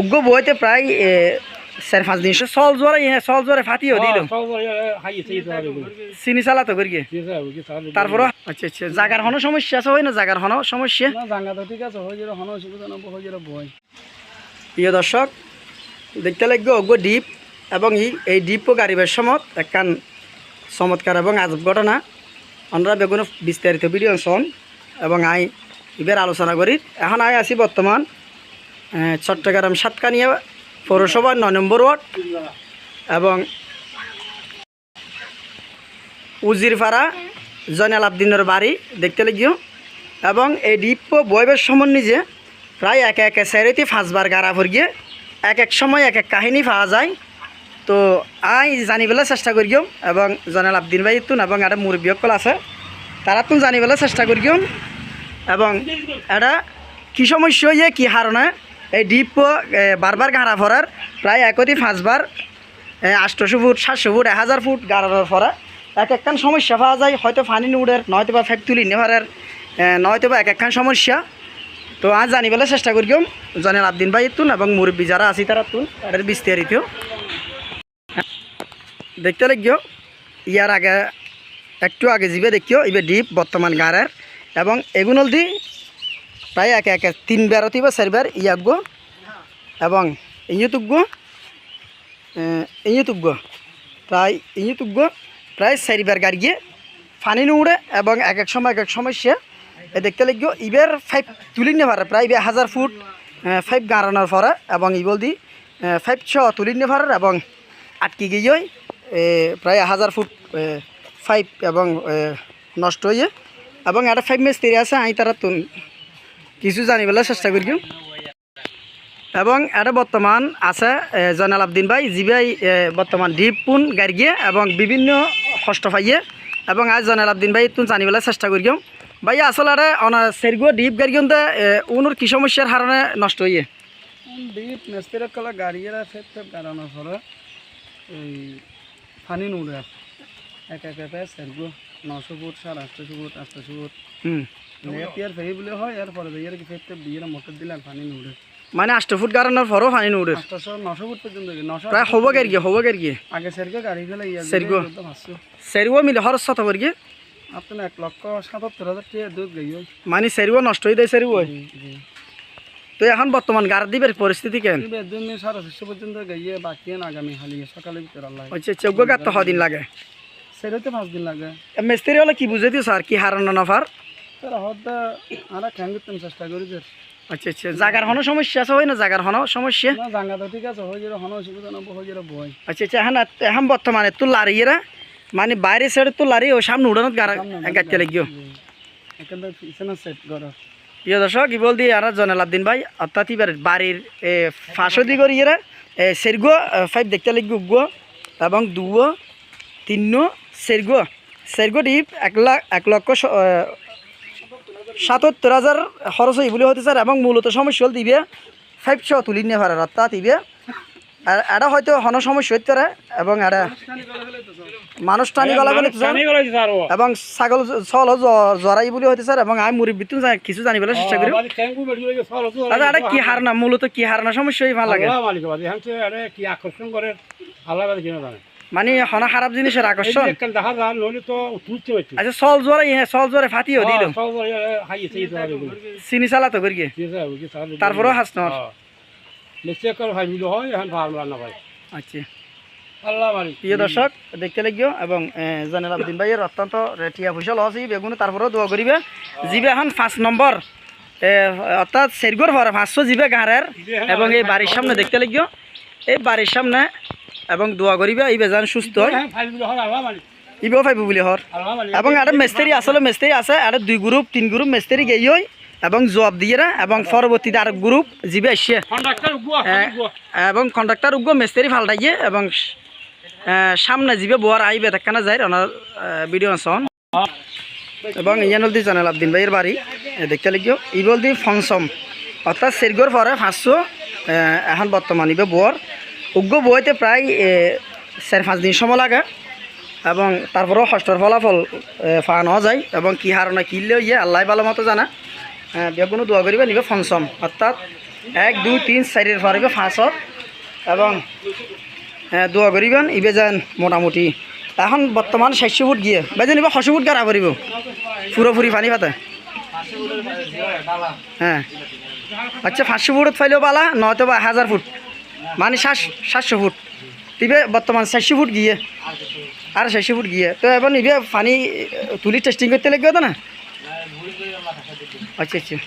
উগ্র বইতে প্রায় 4-5 দিন সল জোয়ারে ফাটিও দিল চিনি চালা তো করি তারপর আচ্ছা আচ্ছা জাগার হনো সমস্যা আছে হয় না জাগার হনো সমস্যা প্রিয় দর্শক দেখতে লাগবে অজ্ঞ ডিপ এবং এই ডিপও গাড়িবার সময় একখান চমৎকার এবং আজব ঘটনা আমরা বেগুন বিস্তারিত ভিডিও শোন এবং এবার আলোচনা করি এখন আছি বর্তমান চট্টগ্রাম সাতকানিয়া পৌরসভার 9 নম্বর ওয়ার্ড এবং উজিরপাড়া জয়নাল আবদিনের বাড়ি দেখতে লাগিও এবং এই ডিপ বইবের সময় নিজে প্রায় একে সাইরেতে 5 বার গাড়া গিয়ে এক সময় এক কাহিনী পাওয়া যায় তো জানিবেলা চেষ্টা করিও এবং জয়নাল আবদিন ভাই তুন এবং একটা মুরব্বীসকল আছে তারা তুন জানিবেলা চেষ্টা করিও এবং এটা কি সমস্যা হয়ে কি হারণে এই ডিপ বারবার গাড়া ফরার প্রায় একটি 5 বার 800 ফুট 700 ফুট 1000 ফুট গাড়ানোর ফরা একখান সমস্যা পাওয়া যায় হয়তো ফানি নুডের নয়তো বা ফ্যাক তুলি নেভারের নয়তো বা একখান সমস্যা তো আজ জানিবেলা চেষ্টা করিও জয়নাল আবদিন ভাই তুন এবং মুরব্বী যারা আছি তারা তুন এর বিস্তারিত দেখতে লাগিও ইয়ার আগে একটু আগে যাবে দেখিও এবার ডিপ বর্তমান গাড়ের এবং এগুলো দি প্রায় একে 3 বার অথবা 4 বার ইয়াগো এবং ইয়ুতুগো প্রায় 4 বার গাড়িয়ে ফানি নুড়ে এবং এক সময় এক সমস্যা দেখতে লাগিও ইবের 5 তুলি নেভারে প্রায় 1000 ফুট 5 গাড়ানোর পরে এবং ইবল দি 500 তুলি নেভার এবং আটকে গিয়ে প্রায় 1000 ফুট 5 এবং নষ্ট হয়ে এবং একটা 5 মিস্ত্রি আছে তারা তুন কিছু জানিবেলা চেষ্টা করি এবং এটা বর্তমান আছে জয়নাল আবদিন ভাই জি ভাই বর্তমান ডিপ পুন গাড়িয়ে এবং বিভিন্ন কষ্ট পাইয়ে এবং আজ জয়নাল আবদিন ভাই তুন জানিবেলা চেষ্টা করি ভাই আসলে সেরগো ডিপ গাড়িয়ে উনোর কি সমস্যার কারণে নষ্ট হয়ে ডিপ মিস্ত্রি কলা গাড়িয়েরা ফের গাড়ানোর পরে এই ফানি নুড়ে এক সেরগো 900 ফুট 850 ফুট 800 ফুট ইয়ার ফেরি বলে হয় এরপরে ইয়ার কি ফেরতে দিয়ে মোটর দিলাম পানি নুড়ে মানে 800 ফুট গাড়ানোর পরও পানি নুড়ে 900 ফুট পর্যন্ত 900 প্রায় হবো গেরিয়ে আগে সেরগো গাড়ি ফেলে ইয়ার সেরগো মিলে খরচ কত করিয়ে আপনার 1,77,000 টাকা দুধ গই মানে সেরগো নষ্ট হয়ে যায় সেরগো তো এখন বর্তমান গাড় দিবের পরিস্থিতি কেন 450 পর্যন্ত গইয়ে বাকি আগামী হালিয়ে সকালে ভিতর আল্লাহ আচ্ছা চৌগো গাড় তো দিন লাগে সেরতে 5 দিন লাগে মিস্ত্রি হলে কি বুঝে দিও স্যার কি হারানো নফার তারা হদা আরা খাঙ্গিতম চেষ্টা করি যে আচ্ছা আচ্ছা জাগার হনো সমস্যা আছে হয় না জাগার হনো সমস্যা না জাঙ্গা তো ঠিক আছে হই যে হনো অসুবিধা না হই যে বই আচ্ছা আচ্ছা এখন বর্তমানে তো লারিয়েরা মানে বাইরে সাইডে তো লারি ও সামনে উড়ানোর গাড়তে লাগিও এখানে পিছনে সেট করো প্রিয় দর্শক কি বল দিয়ে আর জয়নাল আবদিন ভাই অর্থাৎ এবার বাড়ির ফাঁসো দি করি এরা সেরগো 5 দেখতে লাগবে উগো এবং 2 3 সেরগো ডিপ 1,77,000 খরচ হই বলে হতে স্যার এবং মূলত সমস্যা হল দিবে 500 তুলি নিয়ে পারে অর্থাৎ দিবে আর এটা হয়তো হন সমস্যা হতে পারে এবং এটা মানুষ টানি গলা বলে এবং ছাগল চল জরাই বলে হতে স্যার এবং আমি মুরব্বী কিছু জানিবলৈ চেষ্টা করি আচ্ছা এটা কি হারনা মূলত কি হারনা সমস্যা ভালো লাগে মানে হনা খারাপ জিনিসের আকর্ষণ আচ্ছা চল জোরে ফাটিও দিল চিনি চালা তো করি তারপরেও হাস নর আচ্ছা প্রিয় দর্শক দেখতে লাগিও এবং জয়নাল আবদিন ভাইয়ের অত্যন্ত টিয়া পয়সা লস বেগুন তারপরেও দোয়া করিবে জিবে এখন 5 নম্বর অর্থাৎ সেরগোর পরে 500 জিবে গাঁড়ের এবং এই বাড়ির সামনে দেখতে লাগিও এই বাড়ির সামনে এবং দোয়া করিবে এই বেজান সুস্থ হয় ইবেও পাইব বলে হর এবং একটা মিস্ত্রি আসলে মিস্ত্রি আছে আর 2 গ্রুপ 3 গ্রুপ মিস্ত্রি গেই হয় এবং জবাব দিয়ে এবং পরবর্তীতে আর গ্রুপ জিবে আসছে এবং কন্ট্রাক্টর উগ্র মিস্ত্রি ফাল্টাইয়ে এবং সামনে জিবে বোয়ার আইবে দেখানা যায় ওনার ভিডিও শোন এবং ইয়ানল দি জয়নাল আবদিন ভাইয়ের বাড়ি দেখতে লাগিও ইবল দি ফংসম অর্থাৎ সেরগোর পরে 500 এখন বর্তমান ইবে বোয়ার উগ্র বইতে প্রায় 4-5 দিন সময় লাগে এবং তারপরেও ষষ্ঠর ফলাফল পাওয়া নেওয়া যায় এবং কী হারণে কিনলেও ইয়ে আল্লাহ ভালো মতো জানা বেগুনো দোয়া করিবে নিবে ফংসম অর্থাৎ 1 2 3 4 পারিবে 5 এবং দোয়া করিবেন ইবে যান মোটামুটি এখন বর্তমান 600 ফুট গিয়ে বাইজে নিব 600 ফুট গাড়া পারিব পুরোপুরি পানি পাতে হ্যাঁ আচ্ছা 500 ফুট ফাইলেও পালা নয়তো বা 1000 ফুট মানে 700 ফুট ইবে বর্তমান 400 ফুট গিয়ে আর 600 ফুট গিয়ে তো এবার ইবে পানি তুলি টেস্টিং করতে লাগবে তো না আচ্ছা আচ্ছা